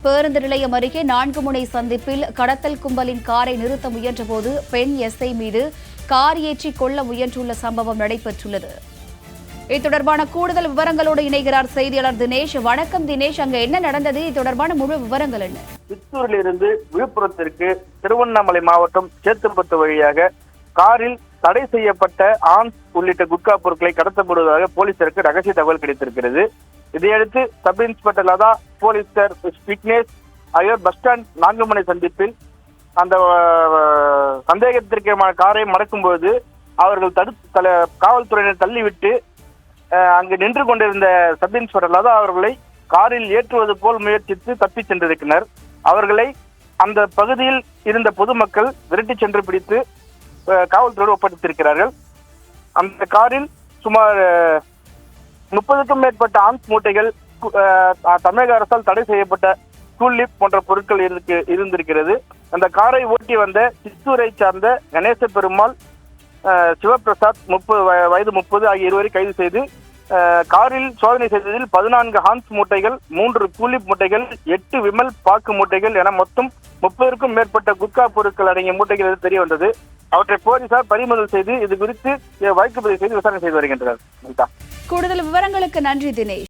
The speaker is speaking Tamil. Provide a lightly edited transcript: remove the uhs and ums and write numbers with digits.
பேருந்து நிலையம் அருகே 4 முனை சந்திப்பில் கடத்தல் கும்பலின் காரை நிறுத்த முயன்றபோது பெண் எஸ்ஐ மீது கார் ஏற்றி கொள்ள முயன்றுள்ள சம்பவம் நடைபெற்றுள்ளது. இது தொடர்பான கூடுதல் விவரங்களோடு இணைகிறார் செய்தியாளர் தினேஷ். வணக்கம் தினேஷ், அங்க என்ன நடந்தது? இது தொடர்பான முழு விவரங்கள் என்ன? சித்தூரிலிருந்து விழுப்புரத்திற்கு திருவண்ணாமலை மாவட்டம் சேத்துப்பட்டு வழியாக காரில் தடை செய்யப்பட்ட ஆன்ஸ் உள்ளிட்ட குட்கா பொருட்களை கடத்தப்படுவதாக போலீசாருக்கு ரகசிய தகவல் கிடைத்திருக்கிறது. இதையடுத்து சப் இன்ஸ்பெக்டர் லதா, போலீசார் விக்னேஷ் ஆகியோர் பஸ் ஸ்டாண்ட் 4 முனை சந்திப்பில் அந்த சந்தேகத்திற்கான காரை மடக்கும்போது அவர்கள் காவல்துறையினர் தள்ளிவிட்டு அங்கு நின்று கொண்டிருந்த சப் இன்ஸ்பெக்டர் லதா அவர்களை காரில் ஏற்றுவது போல் முயற்சித்து தப்பிச் சென்றிருக்கிறார். அவர்களை அந்த பகுதியில் இருந்த பொதுமக்கள் விரட்டி சென்று பிடித்து காவல்துறையில் ஒப்படைத்திருக்கிறார்கள். அந்த காரில் சுமார் 30க்கும் மேற்பட்ட ஆன்ஸ் மூட்டைகள், தமிழக அரசால் தடை செய்யப்பட்ட டூலிப் போன்ற பொருட்கள் இருந்திருக்கிறது. அந்த காரை ஓட்டி வந்த சித்தூரை சார்ந்த கணேச பெருமாள், சிவபிரசாத் வயது 30 ஆகிய இருவரை கைது செய்து காரில் சோதனை செய்ததில் 14 ஹான்ஸ் மூட்டைகள், 3 டூலிப் மூட்டைகள், 8 விமல் பாக்கு மூட்டைகள் என மொத்தம் 30க்கும் மேற்பட்ட குட்கா பொருட்கள் அடங்கிய மூட்டைகள் தெரிய வந்தது. அவற்றை போலீசார் பறிமுதல் செய்து இது குறித்து வழக்கு பதிவு செய்து விசாரணை செய்து வருகின்றனர். கூடுதல் விவரங்களுக்கு நன்றி தினேஷ்.